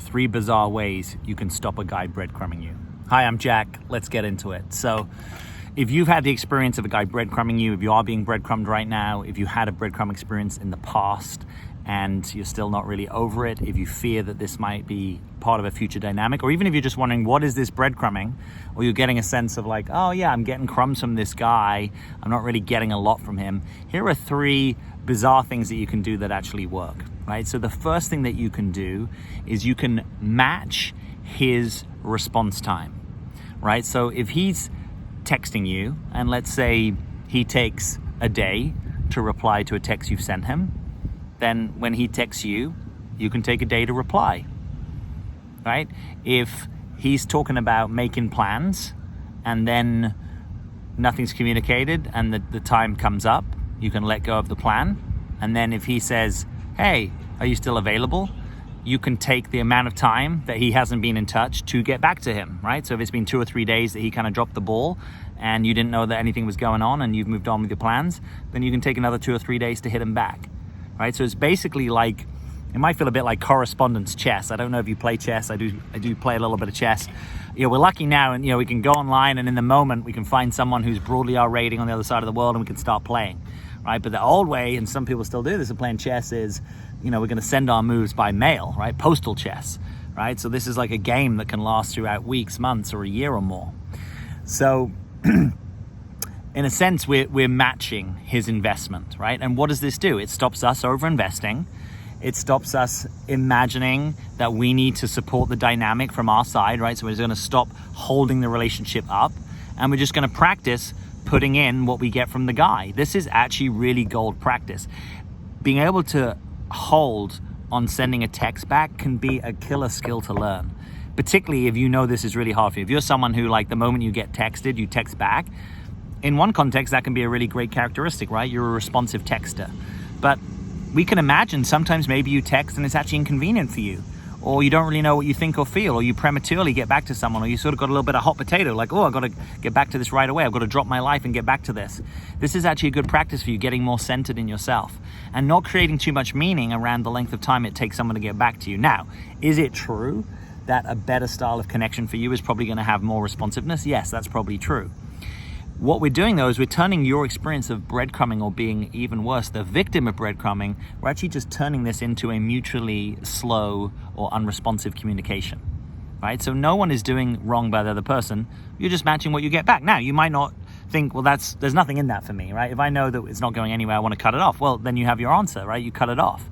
3 bizarre ways you can stop a guy breadcrumbing you. Hi, I'm Jack. Let's get into it. So if you've had the experience of a guy breadcrumbing you, if you are being breadcrumbed right now, if you had a breadcrumb experience in the past and you're still not really over it, if you fear that this might be part of a future dynamic, or even if you're just wondering, what is this breadcrumbing? Or you're getting a sense of like, oh yeah, I'm getting crumbs from this guy, I'm not really getting a lot from him. Here are 3 bizarre things that you can do that actually work, right? So the first thing that you can do is you can match his response time, right? So if he's texting you, and let's say he takes a day to reply to a text you've sent him, then when he texts you, you can take a day to reply, right? If he's talking about making plans and then nothing's communicated and the time comes up, you can let go of the plan. And then if he says, hey, are you still available? You can take the amount of time that he hasn't been in touch to get back to him, right? So if it's been 2 or 3 days that he kind of dropped the ball and you didn't know that anything was going on and you've moved on with your plans, then you can take another 2 or 3 days to hit him back, right? So it's basically like, it might feel a bit like correspondence chess. I don't know if you play chess. I do play a little bit of chess. You know, we're lucky now, and we can go online and in the moment we can find someone who's broadly our rating on the other side of the world and we can start playing, right? But the old way, and some people still do this of playing chess, is we're going to send our moves by mail, right? Postal chess, right? So this is like a game that can last throughout weeks, months, or a year or more. So in a sense, we're matching his investment, right? And what does this do? It stops us over-investing. It stops us imagining that we need to support the dynamic from our side, right? So we're going to stop holding the relationship up, and we're just going to practice putting in what we get from the guy. This is actually really gold practice. Being able to hold on sending a text back can be a killer skill to learn, particularly if you know this is really hard for you. If you're someone who, like, the moment you get texted, you text back, in one context, that can be a really great characteristic, right? You're a responsive texter. But we can imagine sometimes maybe you text and it's actually inconvenient for you, or you don't really know what you think or feel, or you prematurely get back to someone, or you sort of got a little bit of hot potato, like, oh, I've got to get back to this right away. I've got to drop my life and get back to this. This is actually a good practice for you, getting more centered in yourself and not creating too much meaning around the length of time it takes someone to get back to you. Now, is it true that a better style of connection for you is probably going to have more responsiveness? Yes, that's probably true. What we're doing, though, is we're turning your experience of breadcrumbing, or being even worse, the victim of breadcrumbing, we're actually just turning this into a mutually slow or unresponsive communication, right? So no one is doing wrong by the other person. You're just matching what you get back. Now, you might not think, well, there's nothing in that for me, right? If I know that it's not going anywhere, I want to cut it off. Well, then you have your answer, right? You cut it off.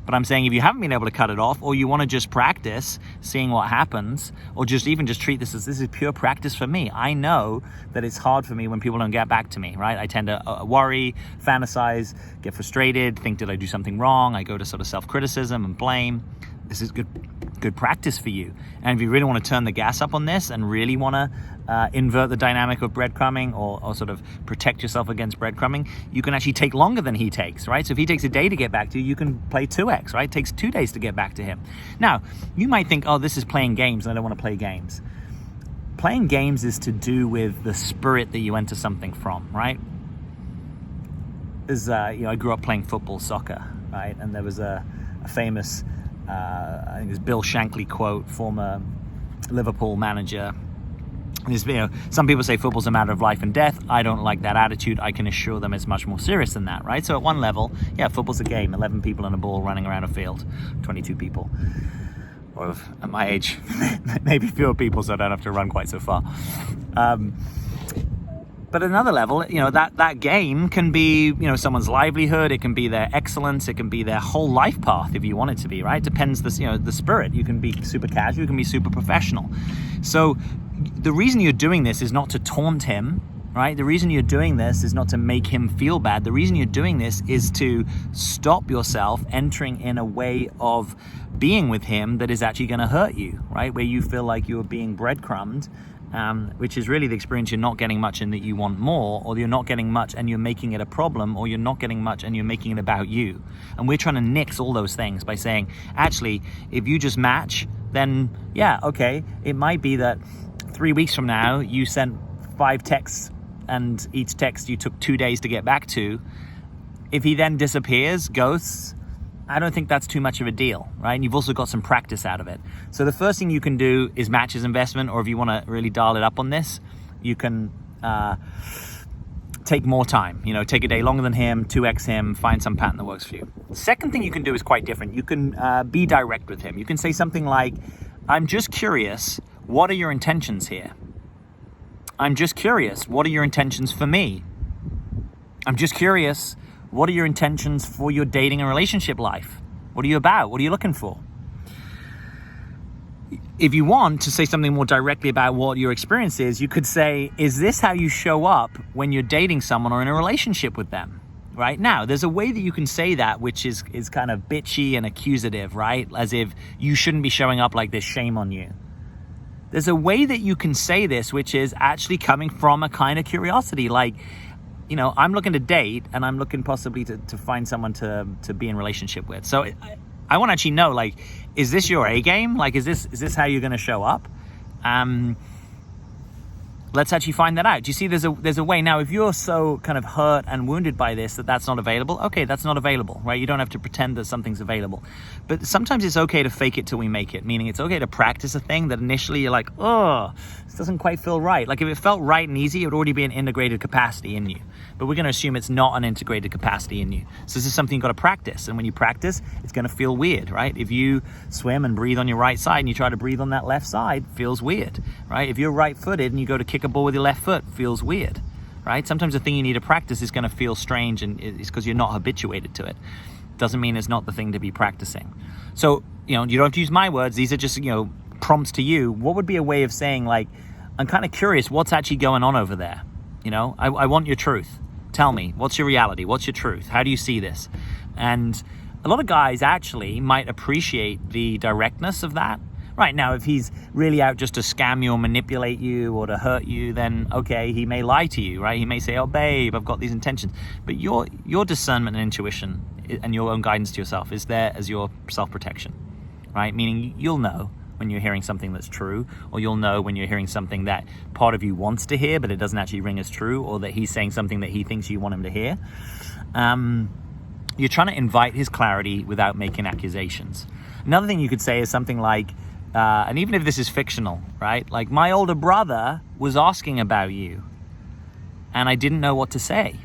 But I'm saying if you haven't been able to cut it off, or you want to just practice seeing what happens, or just treat this as pure practice for me. I know that it's hard for me when people don't get back to me, right? I tend to worry, fantasize, get frustrated, think, did I do something wrong? I go to sort of self-criticism and blame. This is good practice for you. And if you really want to turn the gas up on this and really want to invert the dynamic of breadcrumbing, or sort of protect yourself against breadcrumbing, you can actually take longer than he takes, right? So if he takes a day to get back to you, you can play 2x, right? It takes 2 days to get back to him. Now, you might think, oh, this is playing games and I don't want to play games. Playing games is to do with the spirit that you enter something from, right? I grew up playing football, soccer, right? And there was a famous I think it was Bill Shankly quote, former Liverpool manager. Some people say football's a matter of life and death. I don't like that attitude. I can assure them it's much more serious than that, right? So at one level, yeah, football's a game. 11 people and a ball running around a field, 22 people. Or at my age, maybe fewer people, so I don't have to run quite so far. But at another level, that game can be, someone's livelihood. It can be their excellence. It can be their whole life path if you want it to be, right? Depends the spirit. You can be super casual. You can be super professional. So the reason you're doing this is not to taunt him, right? The reason you're doing this is not to make him feel bad. The reason you're doing this is to stop yourself entering in a way of being with him that is actually going to hurt you, right? Where you feel like you're being breadcrumbed, which is really the experience you're not getting much and that you want more, or you're not getting much and you're making it a problem, or you're not getting much and you're making it about you. And we're trying to nix all those things by saying, actually, if you just match, then yeah, okay, it might be that 3 weeks from now you sent 5 texts and each text you took 2 days to get back to. If he then disappears, ghosts, I don't think that's too much of a deal, right? And you've also got some practice out of it. So the first thing you can do is match his investment, or if you want to really dial it up on this, you can take more time. Take a day longer than him, 2x him, find some pattern that works for you. The second thing you can do is quite different. You can be direct with him. You can say something like, I'm just curious, what are your intentions here? I'm just curious, what are your intentions for me? I'm just curious, what are your intentions for your dating and relationship life? What are you about? What are you looking for? If you want to say something more directly about what your experience is, you could say, is this how you show up when you're dating someone or in a relationship with them? Right? Now, there's a way that you can say that which is kind of bitchy and accusative, right? As if you shouldn't be showing up like this, shame on you. There's a way that you can say this which is actually coming from a kind of curiosity, like, I'm looking to date and I'm looking possibly to find someone to be in relationship with. So I want to actually know, like, is this your A game? Like, is this how you're going to show up? Let's actually find that out. Do you see there's a way? Now, if you're so kind of hurt and wounded by this that's not available, okay, that's not available, right? You don't have to pretend that something's available. But sometimes it's okay to fake it till we make it, meaning it's okay to practice a thing that initially you're like, oh, this doesn't quite feel right. Like if it felt right and easy, it would already be an integrated capacity in you. But we're going to assume it's not an integrated capacity in you. So this is something you've got to practice. And when you practice, it's going to feel weird, right? If you swim and breathe on your right side and you try to breathe on that left side, it feels weird, right? If you're right-footed and you go to kick a ball with your left foot, feels weird, right? Sometimes the thing you need to practice is going to feel strange, and it's because you're not habituated to it. Doesn't mean it's not the thing to be practicing. So, you don't have to use my words. These are just, prompts to you. What would be a way of saying, like, I'm kind of curious what's actually going on over there? I want your truth. Tell me, what's your reality? What's your truth? How do you see this? And a lot of guys actually might appreciate the directness of that. Right, now, if he's really out just to scam you or manipulate you or to hurt you, then okay, he may lie to you, right? He may say, oh, babe, I've got these intentions. But your discernment and intuition and your own guidance to yourself is there as your self-protection, right? Meaning you'll know when you're hearing something that's true, or you'll know when you're hearing something that part of you wants to hear, but it doesn't actually ring as true, or that he's saying something that he thinks you want him to hear. You're trying to invite his clarity without making accusations. Another thing you could say is something like, and even if this is fictional, right? Like, my older brother was asking about you and I didn't know what to say,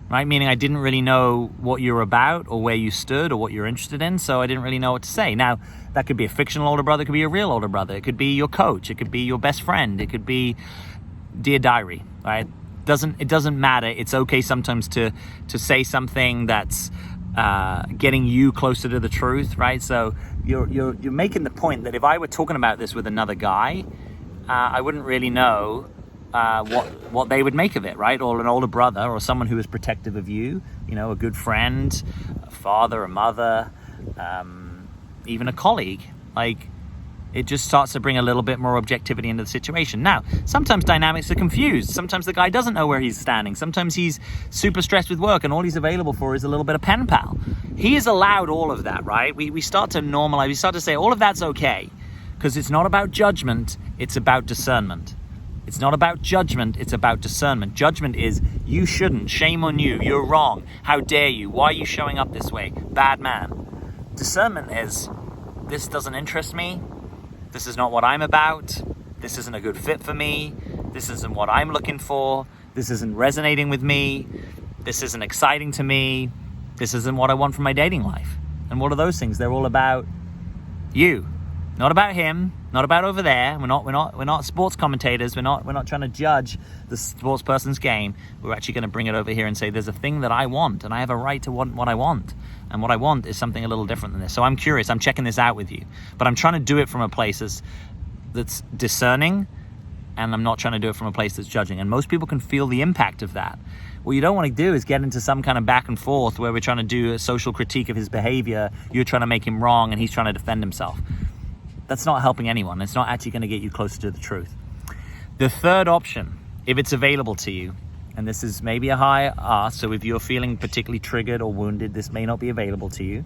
right? Meaning I didn't really know what you're about or where you stood or what you're interested in. So I didn't really know what to say. Now, that could be a fictional older brother. It could be a real older brother. It could be your coach. It could be your best friend. It could be Dear Diary, right? It doesn't matter. It's okay sometimes to say something that's getting you closer to the truth, right? So you're making the point that if I were talking about this with another guy, I wouldn't really know what they would make of it, right? Or an older brother, or someone who is protective of you, a good friend, a father, a mother, even a colleague. Like, it just starts to bring a little bit more objectivity into the situation. Now, sometimes dynamics are confused. Sometimes the guy doesn't know where he's standing. Sometimes he's super stressed with work and all he's available for is a little bit of pen pal. He is allowed all of that, right? We start to normalize. We start to say all of that's okay, because it's not about judgment. It's about discernment. It's not about judgment. It's about discernment. Judgment is, you shouldn't. Shame on you. You're wrong. How dare you? Why are you showing up this way? Bad man. Discernment is, this doesn't interest me. This is not what I'm about. This isn't a good fit for me. This isn't what I'm looking for. This isn't resonating with me. This isn't exciting to me. This isn't what I want from my dating life. And what are those things? They're all about you, not about him, not about over there. We're not sports commentators. We're not trying to judge the sports person's game. We're actually going to bring it over here and say, there's a thing that I want, and I have a right to want what I want. And what I want is something a little different than this. So I'm curious. I'm checking this out with you. But I'm trying to do it from a place that's discerning, and I'm not trying to do it from a place that's judging. And most people can feel the impact of that. What you don't want to do is get into some kind of back and forth where we're trying to do a social critique of his behavior. You're trying to make him wrong, and he's trying to defend himself. That's not helping anyone. It's not actually going to get you closer to the truth. The third option, if it's available to you, and this is maybe a high ask, so if you're feeling particularly triggered or wounded, this may not be available to you.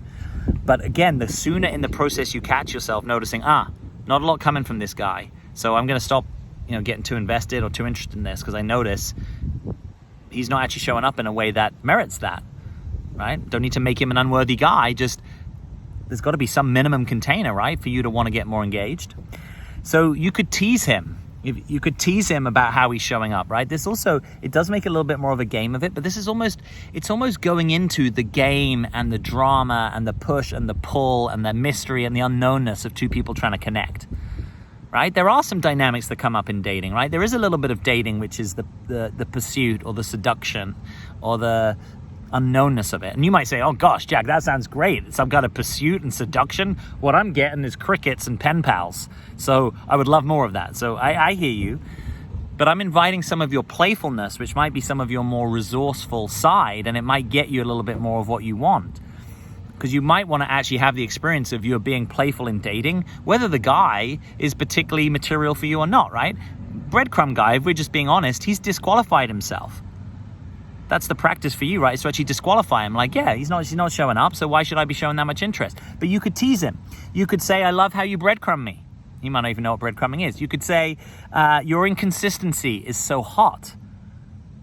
But again, the sooner in the process you catch yourself noticing, not a lot coming from this guy, so I'm going to stop getting too invested or too interested in this, because I notice he's not actually showing up in a way that merits that, right? Don't need to make him an unworthy guy, just There's got to be some minimum container, right, for you to want to get more engaged. So you could tease him. You could tease him about how he's showing up, right? This also, it does make a little bit more of a game of it, but this is it's almost going into the game and the drama and the push and the pull and the mystery and the unknownness of two people trying to connect, right? There are some dynamics that come up in dating, right? There is a little bit of dating, which is the pursuit or the seduction or the unknownness of it. And you might say, oh gosh, Jack, that sounds great. It's some kind of pursuit and seduction. What I'm getting is crickets and pen pals. So I would love more of that. So I hear you, but I'm inviting some of your playfulness, which might be some of your more resourceful side, and it might get you a little bit more of what you want. Because you might want to actually have the experience of you being playful in dating, whether the guy is particularly material for you or not, right? Breadcrumb guy, if we're just being honest, he's disqualified himself. That's the practice for you, right? So actually disqualify him. Like, yeah, he's not showing up, so why should I be showing that much interest? But you could tease him. You could say, I love how you breadcrumb me. You might not even know what breadcrumbing is. You could say, your inconsistency is so hot.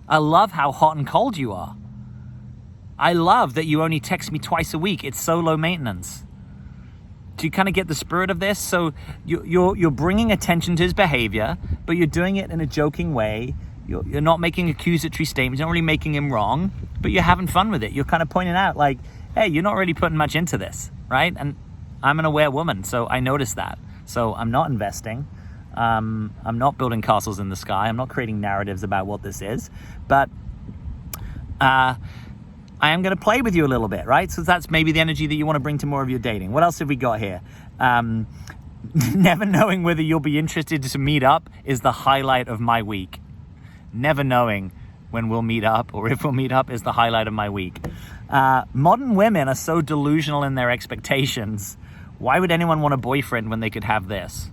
I love how hot and cold you are. I love that you only text me twice a week. It's so low maintenance. Do you kind of get the spirit of this? So you're bringing attention to his behavior, but you're doing it in a joking way. You're not making accusatory statements. You're not really making him wrong, but you're having fun with it. You're kind of pointing out like, hey, you're not really putting much into this, right? And I'm an aware woman, so I notice that. So I'm not investing. I'm not building castles in the sky. I'm not creating narratives about what this is, but I am going to play with you a little bit, right? So that's maybe the energy that you want to bring to more of your dating. What else have we got here? Never knowing whether you'll be interested to meet up is the highlight of my week. Never knowing when we'll meet up or if we'll meet up is the highlight of my week. Modern women are so delusional in their expectations. Why would anyone want a boyfriend when they could have this?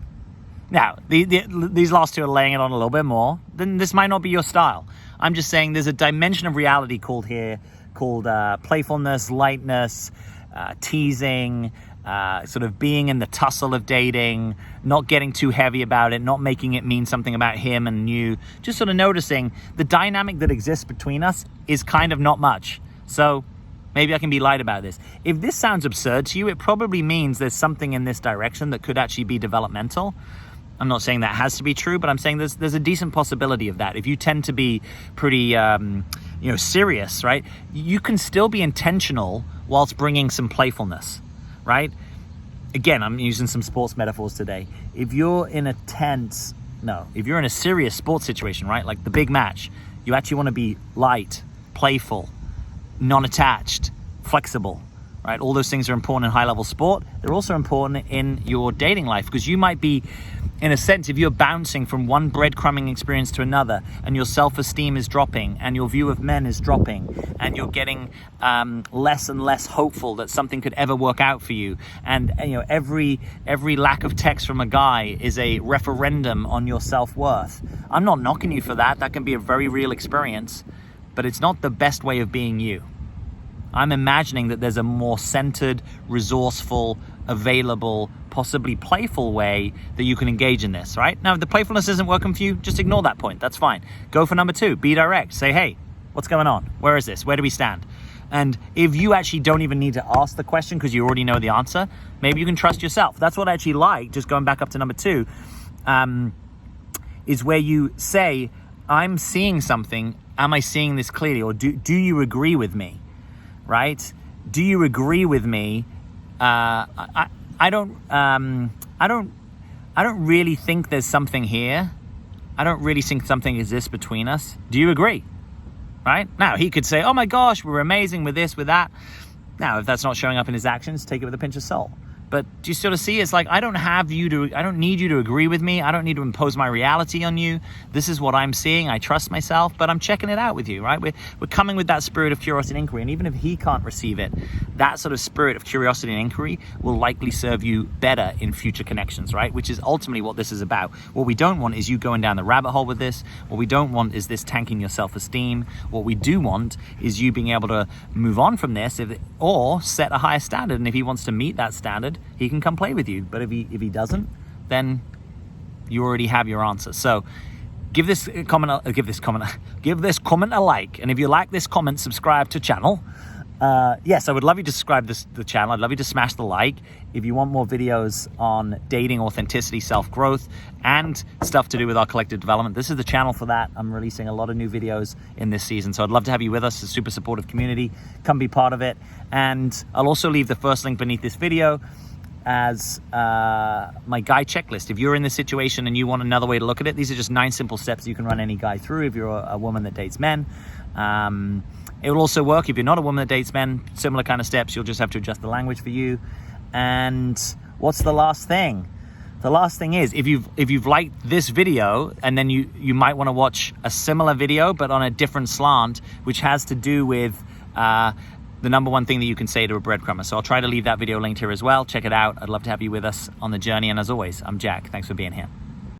Now, these last two are laying it on a little bit more. Then this might not be your style. I'm just saying there's a dimension of reality called playfulness, lightness, teasing, sort of being in the tussle of dating, not getting too heavy about it, not making it mean something about him and you, just sort of noticing the dynamic that exists between us is kind of not much. So maybe I can be light about this. If this sounds absurd to you, it probably means there's something in this direction that could actually be developmental. I'm not saying that has to be true, but I'm saying there's a decent possibility of that. If you tend to be pretty, serious, right? You can still be intentional whilst bringing some playfulness. Right? Again, I'm using some sports metaphors today. If you're in a serious sports situation, right? Like the big match, you actually want to be light, playful, non-attached, flexible, right? All those things are important in high-level sport. They're also important in your dating life because you might be, in a sense, if you're bouncing from one breadcrumbing experience to another and your self-esteem is dropping and your view of men is dropping and you're getting less and less hopeful that something could ever work out for you, and every lack of text from a guy is a referendum on your self-worth. I'm not knocking you for that. That can be a very real experience, but it's not the best way of being you. I'm imagining that there's a more centered, resourceful, available, possibly playful way that you can engage in this, right? Now, if the playfulness isn't working for you, just ignore that point. That's fine. Go for number 2. Be direct. Say, hey, what's going on? Where is this? Where do we stand? And if you actually don't even need to ask the question because you already know the answer, maybe you can trust yourself. That's what I actually like, just going back up to number 2, is where you say, I'm seeing something. Am I seeing this clearly? Or do you agree with me? Right? Do you agree with me? I don't really think there's something here. I don't really think something exists between us. Do you agree? Right? Now, he could say, oh my gosh, we're amazing with this, with that. Now, if that's not showing up in his actions, take it with a pinch of salt. But do you sort of see? It's like, I don't need you to agree with me. I don't need to impose my reality on you. This is what I'm seeing. I trust myself, but I'm checking it out with you, right? We're coming with that spirit of curiosity and inquiry. And even if he can't receive it, that sort of spirit of curiosity and inquiry will likely serve you better in future connections, right? Which is ultimately what this is about. What we don't want is you going down the rabbit hole with this. What we don't want is this tanking your self-esteem. What we do want is you being able to move on from this or set a higher standard. And if he wants to meet that standard, he can come play with you. But if he doesn't, then you already have your answer. So give this comment a like. And if you like this comment, subscribe to channel. Yes, I would love you to subscribe to the channel. I'd love you to smash the like. If you want more videos on dating, authenticity, self-growth, and stuff to do with our collective development, this is the channel for that. I'm releasing a lot of new videos in this season, so I'd love to have you with us. It's a super supportive community. Come be part of it. And I'll also leave the first link beneath this video as my guy checklist. If you're in this situation and you want another way to look at it, these are just 9 simple steps you can run any guy through if you're a woman that dates men. It will also work if you're not a woman that dates men. Similar kind of steps. You'll just have to adjust the language for you. And what's the last thing? The last thing is, if you've liked this video, and then you might want to watch a similar video but on a different slant, which has to do with the number one thing that you can say to a breadcrumber. So I'll try to leave that video linked here as well. Check it out. I'd love to have you with us on the journey. And as always, I'm Jack. Thanks for being here.